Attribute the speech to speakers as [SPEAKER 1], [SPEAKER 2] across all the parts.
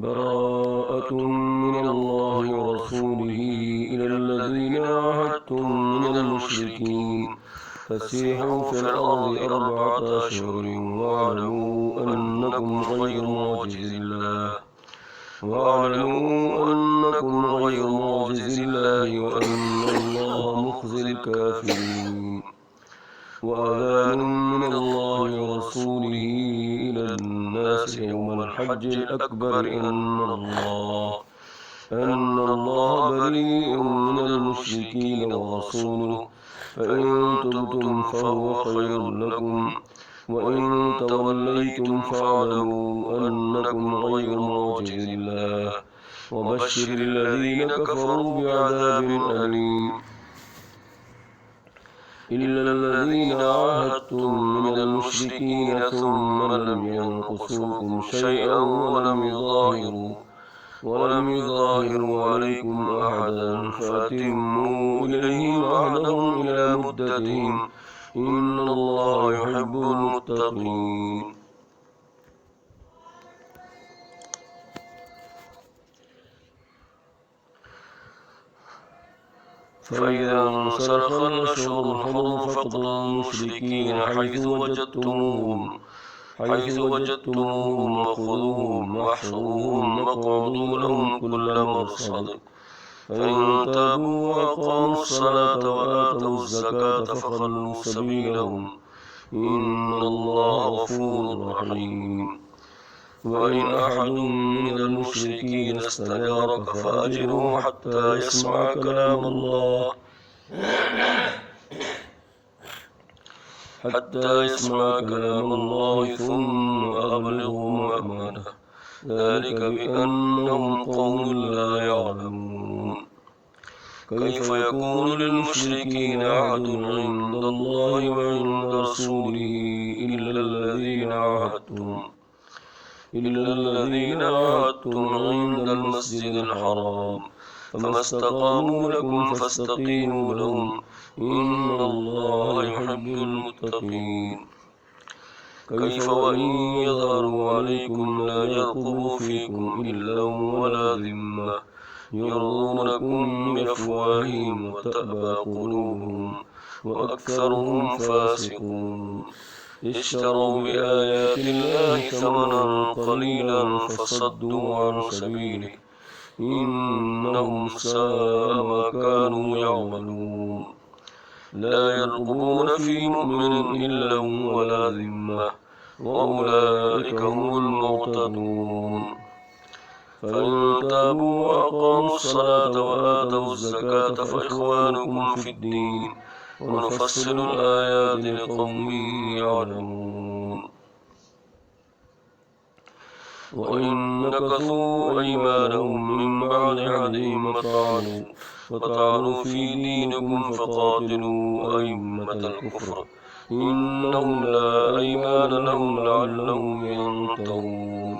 [SPEAKER 1] براءة من الله ورسوله إلى الذين عاهدتم من المشركين فسيحوا في الأرض 4 أشهر واعلموا أنكم غير معجز الله وأن الله مخزي الكافرين. وأذان من الله ورسوله إلى الناس يوم الحج الأكبر أن الله بريء من المشركين ورسوله فإن تبتم فهو خير لكم وإن توليتم فاعلموا أنكم غير معجز الله وبشر الذين كفروا بعذاب أليم. إلا الذين عاهدتم من المشركين ثم لم ينقصوكم شيئا ولم يظاهروا عليكم أحدا فأتموا إليهم عهدهم إلى مدتهم إن الله يحب المتقين. فإذا انسلخ الأشهر الحرم فاقتلوا المشركين حيث وجدتموهم وخذوهم واحصروهم واقعدوا لهم كل مرصد فإن تابوا وأقاموا الصلاة وآتوا الزكاة فخلوا سبيلهم إن الله غفور رحيم. وإن أحد من المشركين استجارك فأجره حتى يسمع كلام الله ثم أبلغه مأمنه ذلك بأنهم قوم لا يعلمون. كيف يكون للمشركين عهد عند الله وعند رسوله إلا الذين عاهدتم عند المسجد الحرام فما استقاموا لكم فاستقيموا لهم إن الله يحب المتقين. كيف وإن يظهروا عليكم لا يرقبوا فيكم إلا ولا ذمة يرضونكم بأفواههم وتأبى قلوبهم وأكثرهم فاسقون. اشتروا بآيات الله ثمنا قليلا فصدوا عن سبيله إنهم ساء ما كانوا يعملون. لا يرقبون في مؤمن إلا ولا ذمة وأولئك هم المعتدون. فإن تابوا وأقاموا الصلاة وآتوا الزكاة فإخوانكم في الدين ونفصل الآيات لقوم يعلمون. وإن نكثوا أيمانهم من بعد عهدهم وطعنوا في دينكم فقاتلوا أئمة الكفر إنهم لا أيمان لهم لعلهم ينتهون.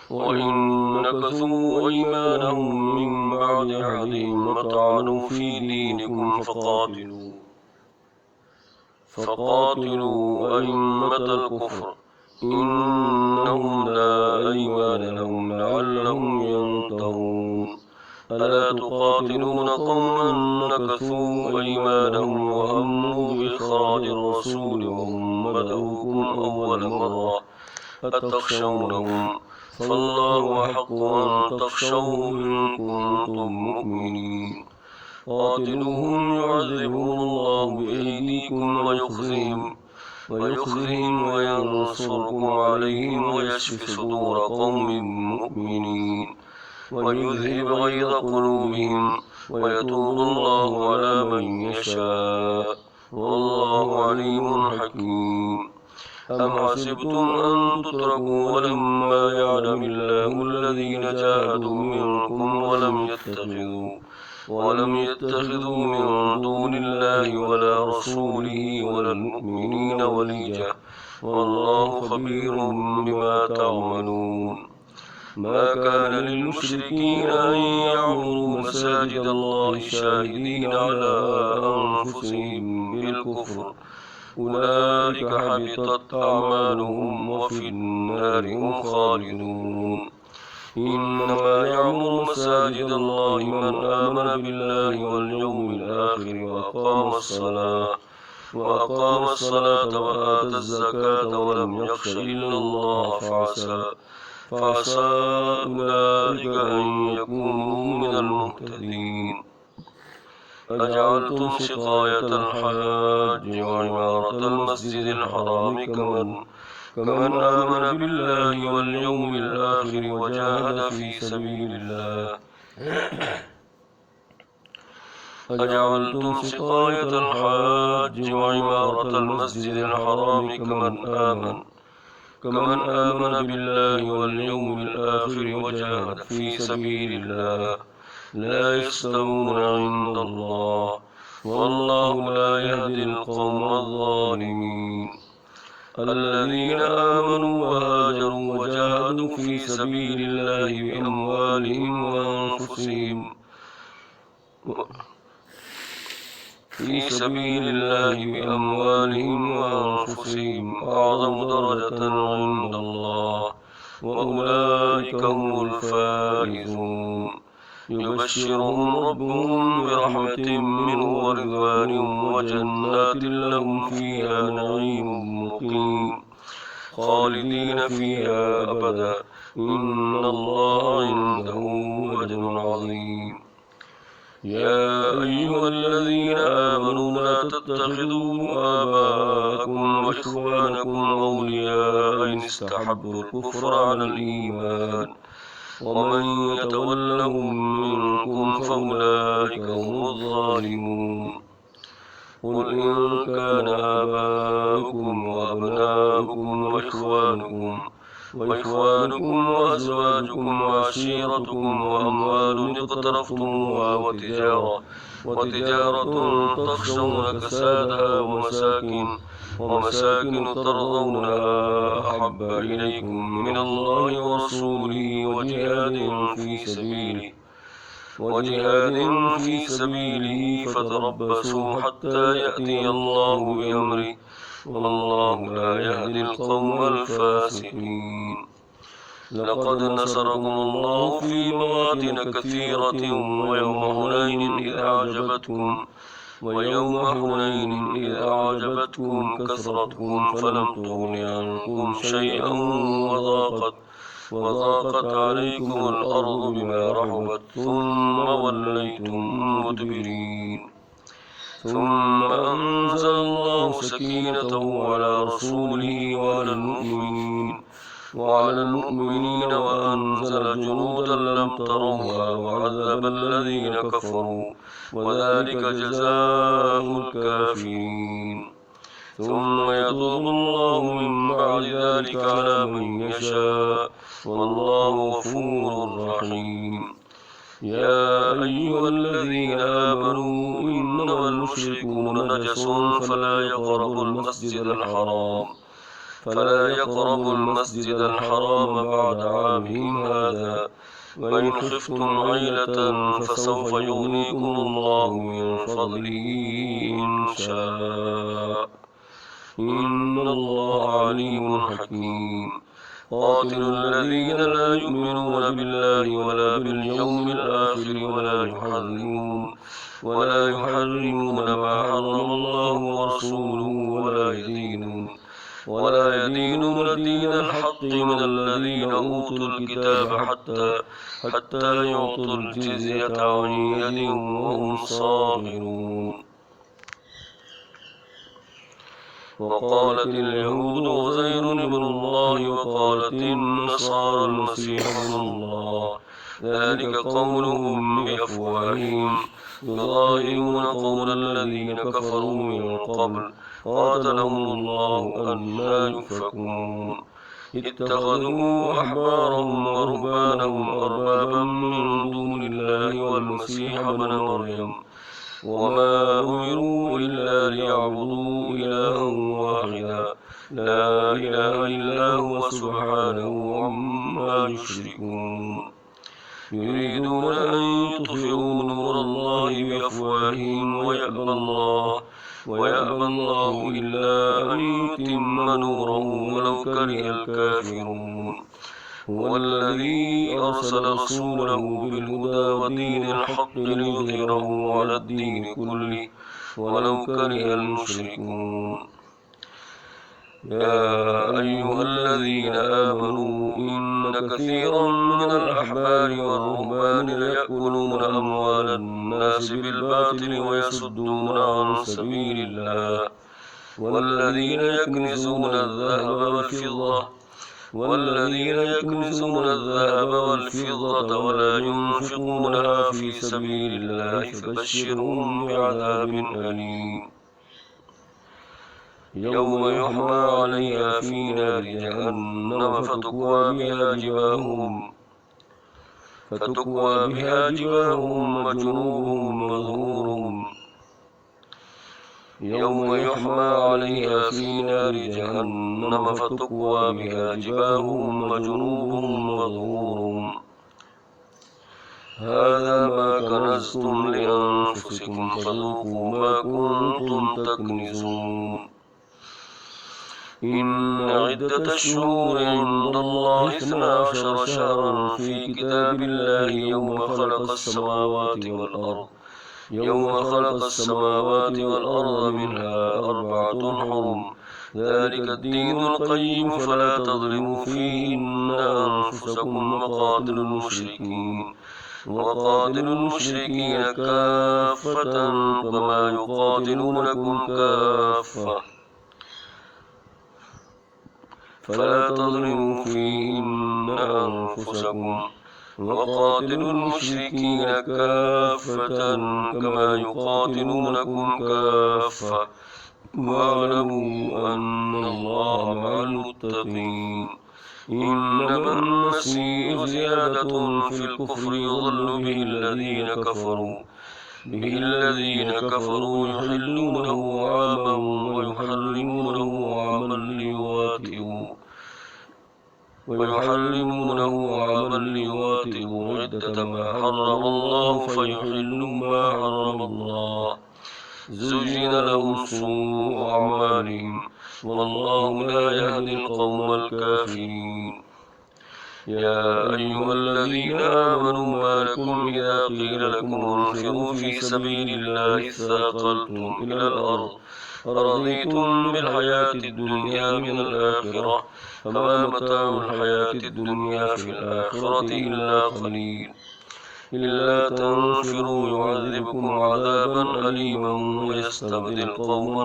[SPEAKER 1] وإن نكثوا أيمانهم من بعد عهدهم وطعنوا في دينكم فقاتلوا أئمة الكفر إنهم لا أيمان لهم لعلهم ينتهون. ألا تقاتلون قوما نكثوا أيمانهم وهموا بإخراج الرسول وهم بدؤوكم أول مرة أتخشونهم فالله أحق أن تخشوه إن كنتم مؤمنين. قاتلوهم يعذبهم الله بأيديكم ويخزهم وينصركم عليهم ويشف صدور قوم مؤمنين ويذهب غيظ قلوبهم ويتوب الله على من يشاء والله عليم حكيم. أم حسبتم أن تتركوا ولما يعلم الله الذين جاهدوا منكم ولم يتخذوا من دون الله ولا رسوله ولا المؤمنين وليجة والله خبير بما تعملون. ما كان للمشركين أن يعمروا مساجد الله شاهدين على أنفسهم بالكفر أولئك حبطت أعمالهم وفي النار هم خالدون. إنما يعمر مساجد الله من آمن بالله واليوم الآخر وأقام الصلاة وآتى الزكاة ولم يخش إلا الله فعسى أولئك أن يكونوا من المهتدين. أجعلتم سقاية الحاج وعمارة المسجد الحرام كمن آمن بالله واليوم الآخر وجاهد في سبيل الله. أجعلتم سقاية الحاج وعمارة المسجد الحرام كمن آمن بالله واليوم الآخر وجاهد في سبيل الله لا يستوون عند الله والله لا يهدي القوم الظالمين. الذين آمنوا وهاجروا وجاهدوا في سبيل الله بأموالهم وأنفسهم أعظم درجة عند الله وأولئك هم الفائزون. يبشرهم ربهم برحمة منه ورضوان وجنات لهم فيها نعيم مقيم خالدين فيها أبدا إن الله عنده أجر عظيم. يا أيها الذين آمنوا لا تتخذوا آباءكم وإخوانكم أولياء إن استحبوا الكفر على الإيمان ومن يتولهم منكم فأولئك هم الظالمون. قل إن كان آباؤكم وأبناؤكم وإخوانكم وأزواجكم وعشيرتكم وأموال اقترفتموها وتجارة تخشون كسادها ومساكن ترضونها أحب إليكم من الله ورسوله وجهاد في سبيله فتربصوا حتى يأتي الله بأمره والله لا يهدي القوم الفاسقين. لقد نصركم الله في مواطن كثيرة ويوم حنين إذ أعجبتكم كثرتكم فلم تغن عنكم شيئا وضاقت عليكم الأرض بما رحبت ثم وليتم مدبرين. ثم أنزل الله سكينته على رسوله وعلى المؤمنين وأنزل جنودا لم تروها وعذب الذين كفروا وذلك جزاء الكافرين. ثم يتوب الله من بعد ذلك على من يشاء والله غفور رحيم. يا أيها الذين آمنوا إنما المشركون نجس فلا يقربوا المسجد الحرام بعد عامهم هذا وإن خفتم عيلة فسوف يغنيكم الله من فضله إن شاء إن الله عليم حكيم. قاتلوا الذين لا يؤمنون بالله ولا باليوم الآخر ولا يحرمون ما حرم الله ورسوله ولا يدينون دين الحق من الذين أوتوا الكتاب حتى يعطوا الجزية عن يد وهم صاغرون. وقالت اليهود عزير ابن الله وقالت النصارى المسيح ابن الله ذلك قولهم بأفواههم يضاهئون قول الذين كفروا من قبل قاتلهم الله أنى يؤفكون. اتخذوا أحبارهم ورهبانهم أربابا من دون الله والمسيح ابن مريم وما أمروا إلا ليعبدوا إلها واحدا لا إله إلا هو سبحانه عما يشركون. يريدون أن يطفئوا نور الله بأفواههم أفواههم ويأبى الله إلا أن يتم نوره ولو كره الكافرون. هو الذي أرسل رسوله بالهدى ودين الحق ليظهره على الدين كله ولو كره المشركون. يا أيها الذين آمنوا إن كثيرا من الأحبار والرهبان ليأكلون أموال الناس بالباطل ويصدون عن سبيل الله والذين يكنزون الذهب والفضة ولا ينفقونها في سبيل الله فبشرهم بعذاب أليم. يوم يحمى عليها في نار جهنم فتكوى بها جباههم وجنوبهم وظهورهم. يوم يحمى عليها في نار جهنم فتكوى بها جباههم وجنوبهم وظهورهم. هذا ما كنزتم لأنفسكم فذوقوا ما كنتم تكنزون. إن عدة الشهور عند الله 12 شهرا في كتاب الله يوم خلق السماوات والأرض منها 4 حرم ذلك الدين القيم فلا تظلموا فيهن أنفسكم وقاتلوا المشركين كافة كما يقاتلونكم كافة فلا تظلموا فيهن أنفسكم وقاتلوا المشركين كافة كما يقاتلونكم كافة واعلموا أن الله مع المتقين. إنما النسيء زيادة في الكفر يضل به الذين كفروا يحلونه عاما ويحرمونه عاما ليواتئوا عدة ما حرم الله فيحلوا ما حرم الله. زين لهم سوء أعمالهم والله لا يهدي القوم الكافرين. يا أيها الذين آمنوا ما لكم إذا قيل لكم انفروا في سبيل الله اثاقلتم إلى الأرض أرضيتم بالحياة الدنيا من الآخرة فما متاع الحياة الدنيا في الآخرة إلا قليل. إلا تنفروا يعذبكم عذابا أليما ويستبدل قوما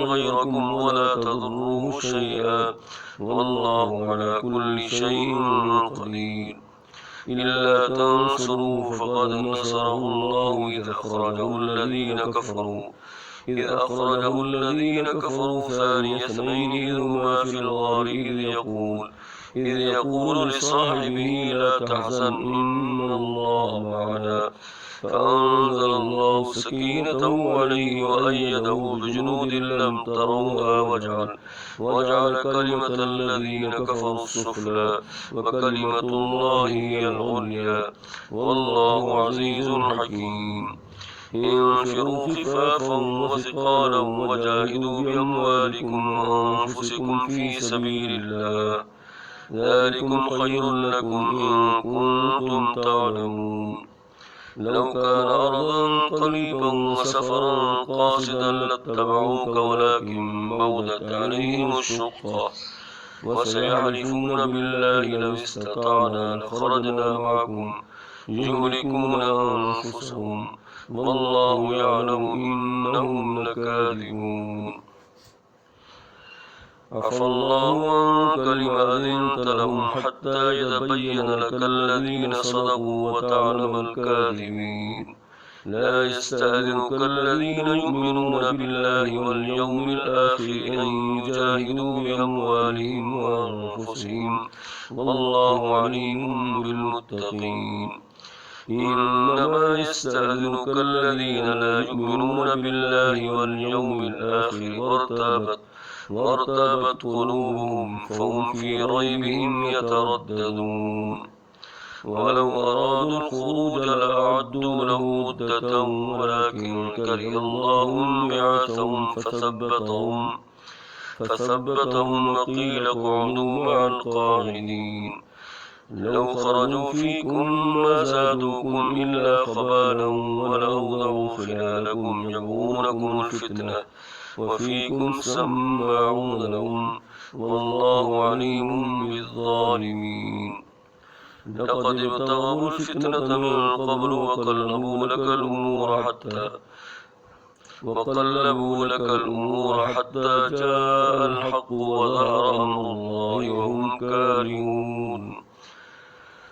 [SPEAKER 1] غيركم ولا تضروه شيئا والله على كل شيء قدير. إلا تنصروه فقد نصره الله إذ أخرجه الذين كفروا ثاني اثنين إذ هما في الغار إذ يقول لصاحبه لا تحزن إن الله معنا فأنزل الله سكينته عليه وأيده بجنود لم تروها وجعل كلمة الذين كفروا السفلى وكلمة الله هي العليا والله عزيز حكيم. انفروا خفافا وثقالا وجاهدوا بأموالكم وأنفسكم في سبيل الله ذلكم خير لكم إن كنتم تعلمون. لو كان أرضا قريبا وسفرا قاصدا لاتبعوك ولكن بعدت عليهم الشقة وسيحلفون بالله لو استطعنا لخرجنا معكم يهلكون أنفسهم والله يعلم إنهم لكاذبون. عفى الله عنك لما أذنت لهم حتى يتبين لك الذين صدقوا وتعلم الكاذبين. لا يستأذنك الذين يؤمنون بالله واليوم الآخر أن يجاهدوا بأموالهم وأنفسهم والله عليم بالمتقين. إنما يستأذنك الذين لا يؤمنون بالله واليوم الآخر وارتابت قلوبهم فهم في ريبهم يترددون. ولو أرادوا الخروج لأعدوا له عدة ولكن كره الله بعاثهم فثبتهم وقيل اقعدوا مع القاعدين لو خرجوا فيكم ما زادوكم إلا خبالا ولأوضعوا خلالكم يبغونكم الفتنة وفيكم سماعون لهم والله عليم بالظالمين لقد ابتغوا الفتنة من قبل وقلبوا لك الأمور حتى جاء الحق وظهر أمر الله وهم كارهون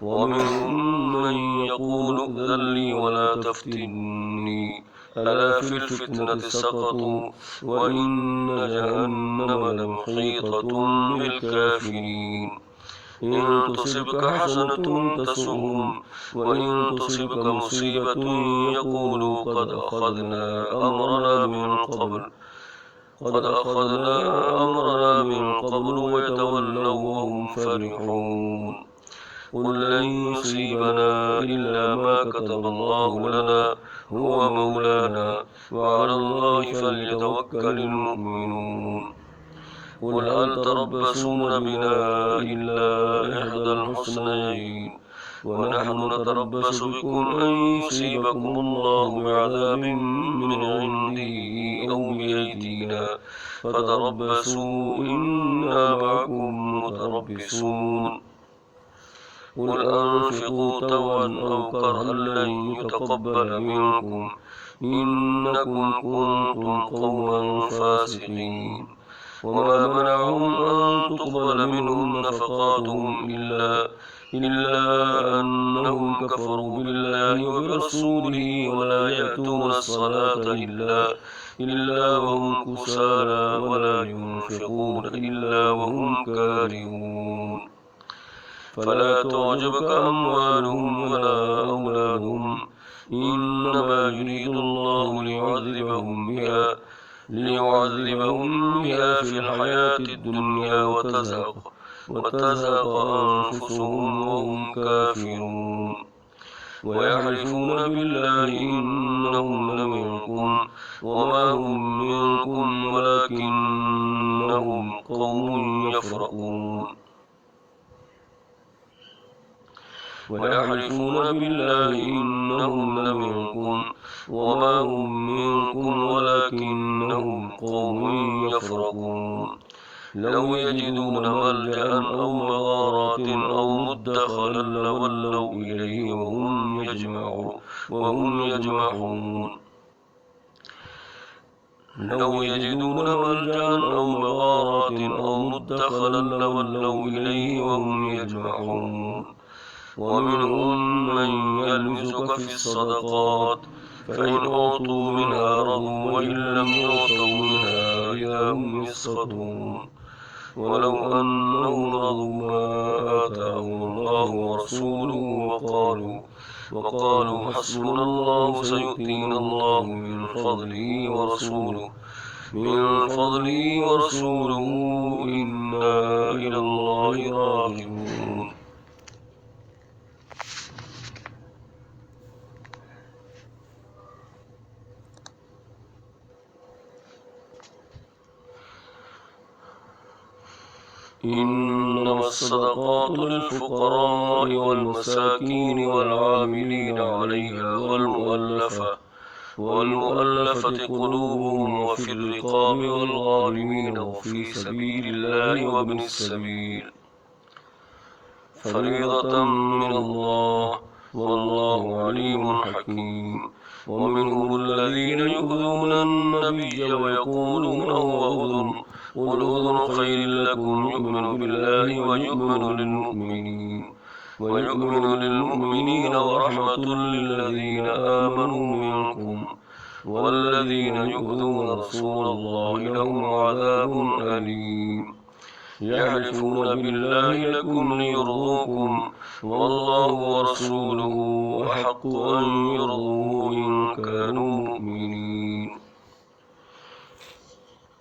[SPEAKER 1] ومنهم من يقول ائذن لي ولا تفتني ألا في الفتنة سقطوا وإن جهنم لمحيطة بالكافرين إن تصبك حسنة تسؤهم وإن تصبك مصيبة يقولوا قد أخذنا أمرنا من قبل ويتولوا وهم فرحون قل لن يصيبنا إلا ما كتب الله لنا هو مولانا وعلى الله فليتوكل المؤمنون قل هل تربصون بنا إلا إحدى الحسنيين ونحن نتربص بكم أن يصيبكم الله بعذاب من عنده أو بأيدينا فتربصوا إنا معكم متربصون قل أنفقوا طوعا أو كرها لن يتقبل منكم إنكم كنتم قوما فاسقين وما منعهم أن تقبل منهم نفقاتهم إلا أنهم كفروا بالله وبرسوله ولا يأتون الصلاة إلا وهم كسالى ولا ينفقون إلا وهم كارهون فلا تعجبك أموالهم ولا أولادهم إنما يريد الله ليعذبهم بها في الحياة الدنيا وتزهق أنفسهم وهم كافرون ويحلفون بالله إنهم لمنكم وما هم منكم ولكنهم قوم يفرقون ويحلفون بالله إنهم لمنكم وما هم منكم ولكنهم قوم يفرقون لو يجدون ملجأ أو مغارات أو مدخلا لولوا إليه وهم يجمعون لو يجدون ملجأ أو مغارات أو مدخلا لولوا إليه وهم يجمعون ومنهم من يلمزك في الصدقات فإن أعطوا منها رضوا وإن لم يعطوا منها إذا هم يسخطون ولو أنهم رضوا ما آتاهم الله ورسوله وقالوا حسبنا الله سيؤتينا الله من فضله ورسوله إنا إلى الله راغبون إنما الصدقات للفقراء والمساكين والعاملين عليها والمؤلفة قلوبهم وفي الرقاب والغارمين وفي سبيل الله وابن السبيل فريضة من الله والله عليم حكيم ومنهم الذين يؤذون النبي ويقولون هو أذن قل أذن خير لكم يؤمن بالله ويؤمن للمؤمنين ورحمة للذين آمنوا منكم والذين يؤذون رسول الله لهم عذاب أليم يحلفون بالله لكم ليرضوكم والله ورسوله أحق أن يرضوه إن كانوا مؤمنين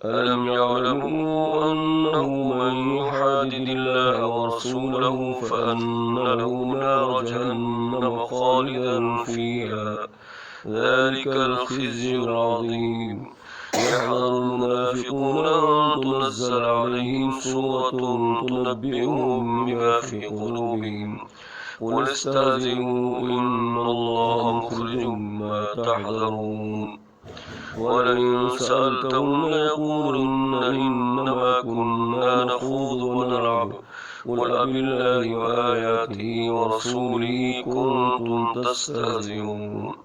[SPEAKER 1] ألم يعلموا أنه من يحادد الله ورسوله فأن له نار جهنم خالدا فيها ذلك الخزي العظيم يحذر المنافقون أن تنزل عليهم سورة تنبئهم بما في قلوبهم قل استهزئوا إن الله مخرج ما تحذرون ولئن سألتهم ليقولن إنما كنا نخوض ونلعب قل أبالله وآياته ورسوله كنتم تستهزئون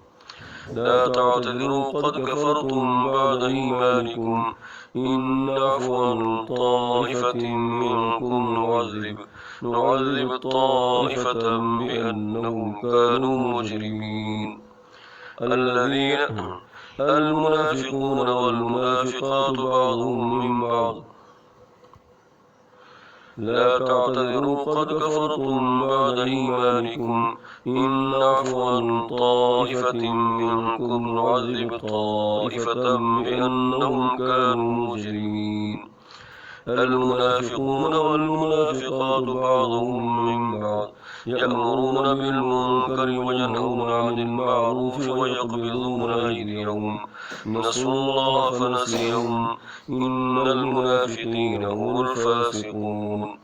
[SPEAKER 1] لا تعتذروا قد كفرتم بعد إيمانكم إن نعفو عن طائفة منكم نعذب طائفة بأنهم كانوا مجرمين الذين المنافقون والمنافقات بعضهم من بعض لا تعتذروا قد كفرتم بعد إيمانكم إن نعفو عن طائفة منكم نعذب طائفة بأنهم كانوا مجرمين المنافقون والمنافقات بعضهم من بعض يأمرون بالمنكر وينهون عن المعروف ويقبضون أيديهم نسوا الله فنسيهم إن المنافقين هم الفاسقون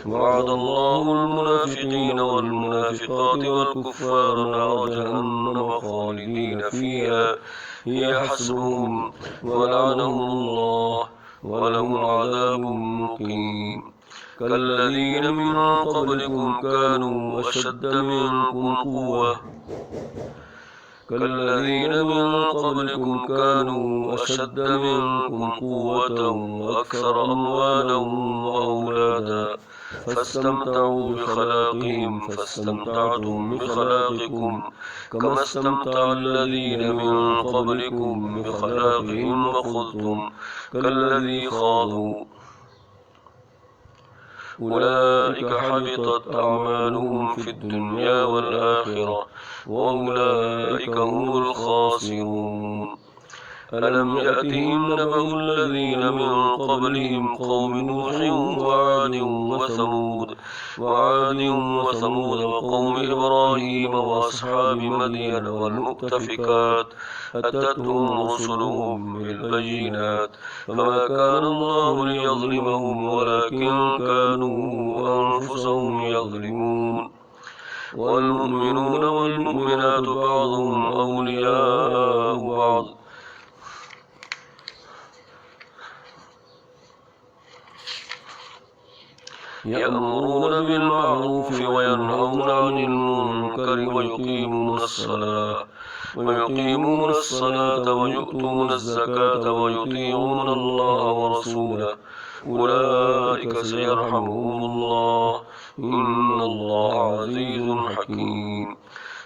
[SPEAKER 1] وعد الله المنافقين والمنافقات والكفار نار جهنم خالدين فيها هي حسبهم ولعنهم الله ولهم عذاب مقيم كالذين من قبلكم كانوا أشد منكم قوة وأكثر أموالا وأولادا فاستمتعوا بخلاقهم فاستمتعتم بخلاقكم كما استمتع الذين من قبلكم بخلاقهم وخذتم كالذي خاضوا أولئك حبطت أعمالهم في الدنيا والآخرة وأولئك هم الخاسرون ألم يأتهم نبأ الذين من قبلهم قوم نوح وعاد وثمود وقوم إبراهيم وأصحاب مدين والمؤتفكات أتتهم رسلهم بالبينات فما كان الله ليظلمهم ولكن كانوا أنفسهم يظلمون والمؤمنون والمؤمنات بعضهم أولياء بعض يأمرون بالمعروف وينهون عن المنكر ويقيمون الصلاة ويؤتون الزكاة ويطيعون الله ورسوله أولئك سيرحمهم الله إن الله عزيز حكيم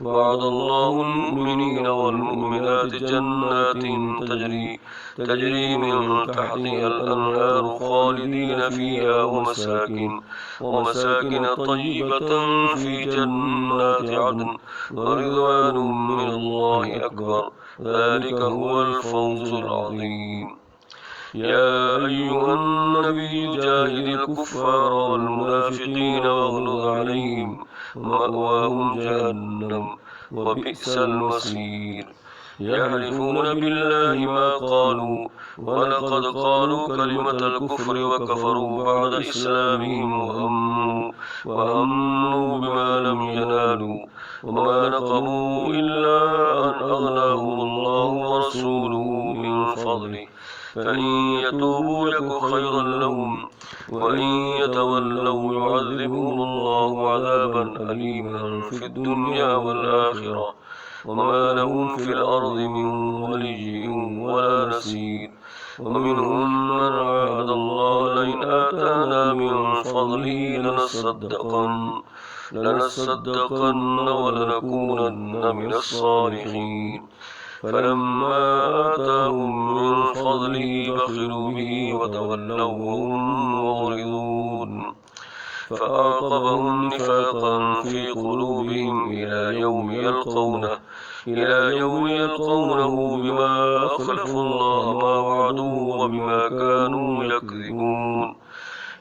[SPEAKER 1] وعد الله المؤمنين والمؤمنات جنات تجري من تحتها الأنهار خالدين فيها ومساكن طيبة في جنات عدن ورضوان من الله أكبر ذلك هو الفوز العظيم يا أيها النبي جاهد الكفار والمنافقين واغلظ عليهم ومأواهم جهنم وبئس المصير يحلفون بالله ما قالوا ولقد قالوا كلمة الكفر وكفروا بعد إسلامهم وهموا بما لم ينالوا وما نقموا إلا أن أغناهم الله ورسوله من فضله فإن يتوبوا يك خيرا لهم وإن يتولوا يعذبهم الله عذابا أليما في الدنيا والآخرة وما لهم في الأرض من ولي ولا نصير ومنهم من عاهد الله لئن آتانا من فضله لنصدقن ولنكونن من الصالحين فلما آتاهم من فضله بخلوا به وتولوا وهم معرضون فأعقبهم نفاقا في قلوبهم إلى يوم يلقونه بما أخلفوا الله ما وعدوه وبما كانوا يكذبون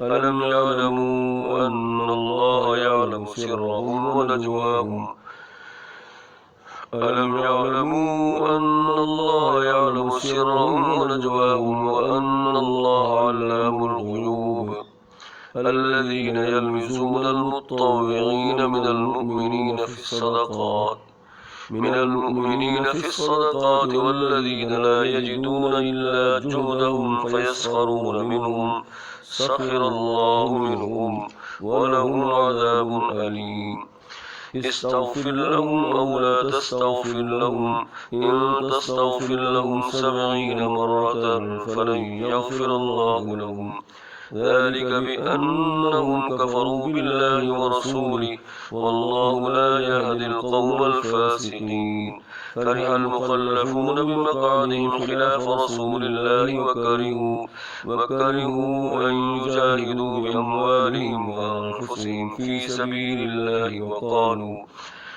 [SPEAKER 1] ألم يعلموا أن الله يعلم سرهم ونجواهم ألم يعلموا أن الله يعلم سرهم ونجواهم وأن الله علام الغيوب الذين يلمزون المطوعين من الصدقات والذين لا يجدون إلا جهدهم فيسخرون منهم سخر الله منهم ولهم عذاب أليم استغفر لهم أو لا تستغفر لهم إن تستغفر لهم 70 مرة فلن يغفر الله لهم ذلك بأنهم كفروا بالله ورسوله والله لا يهدي القوم الفاسقين فرح المخلفون بمقعدهم خلاف رسول الله وكرهوا أن يجاهدوا بأموالهم وأنفسهم في سبيل الله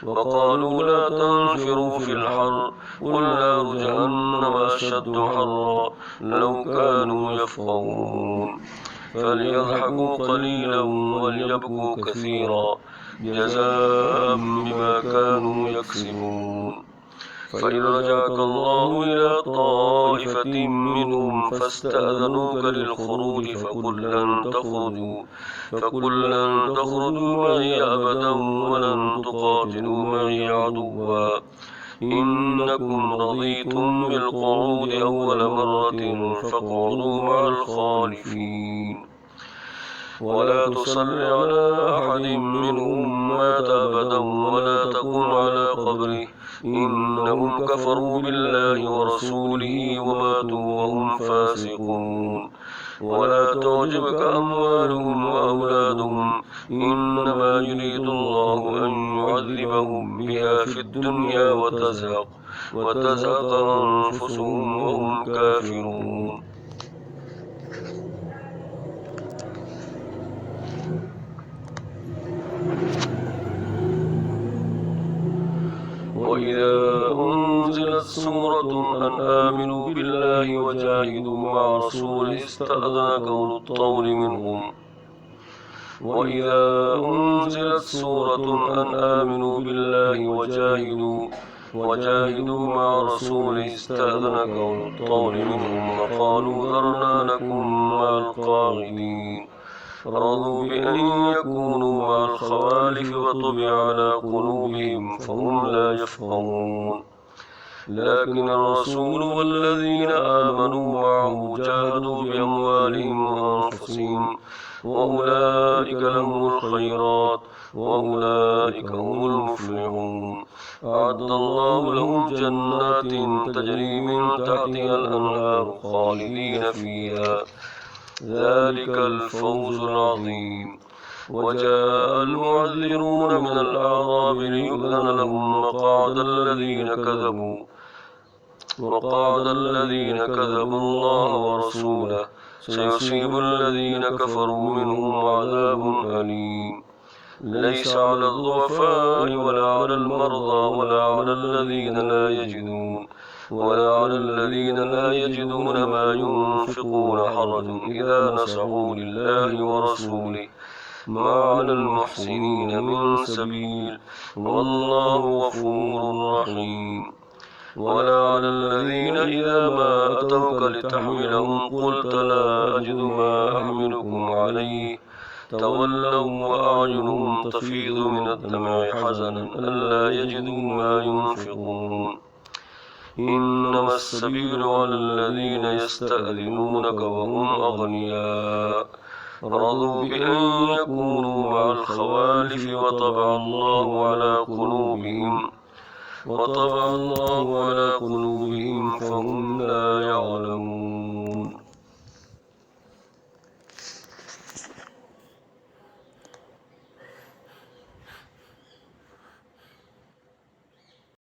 [SPEAKER 1] وقالوا لا تنفروا في الحر قل نار جهنم أشد حرا لو كانوا يفقهون فليضحكوا قليلا وليبكوا كثيرا جزاء بما كانوا يكسبون فإن رجعك الله إلى طائفة منهم فاستأذنوك للخروج فقل لن تخرجوا معي أبدا ولن تقاتلوا معي عدوا إنكم رضيتم بالقعود أول مرة فاقعدوا مع الخالفين ولا تصل على أحد منهم مات أبدا ولا تقم على قبره إنهم كفروا بالله ورسوله وماتوا وهم فاسقون ولا تعجبك أموالهم وأولادهم إنما يريد الله أن يعذبهم بها في الدنيا وتزهق أنفسهم وهم كافرون وإذا أنزلت سورة أن آمنوا بالله وجاهدوا مع رسوله استأذنك أولو الطول منهم وإذا أنزلت سورة أن آمنوا بالله وجاهدوا مع رسوله استأذنك أولو الطول منهم وقالوا ذرنا نكن مع القاعدين رضوا بأن يكونوا مع الخوالف وطبع على قلوبهم فهم لا يفقهون لكن الرسول والذين آمنوا معه جاهدوا بأموالهم وأنفسهم وأولئك لهم الخيرات وأولئك هم المفلحون أعد الله لهم جنات تجري من تحتها الأنهار خالدين فيها ذلك الفوز العظيم وجاء المعذرون من الأعراب ليؤذن لهم وقعد الذين كذبوا الله ورسوله سيصيب الذين كفروا منهم عذاب أليم ليس على الضعفاء ولا على المرضى ولا على الذين لا يجدون ما ينفقون حرج إذا نصحوا لله ورسوله ما على المحسنين من سبيل والله غفور رحيم ولا على الذين إذا ما أتوك لتحملهم قلت لا أجد ما أحملكم عليه تولوا وأعينهم تفيض من الدمع حزنا ألا يجدوا ما ينفقون إنما السبيل على الذين يستأذنونك وهم أغنياء رضوا بأن يكونوا مع الخوالف وطبع الله على قلوبهم فهم لا يعلمون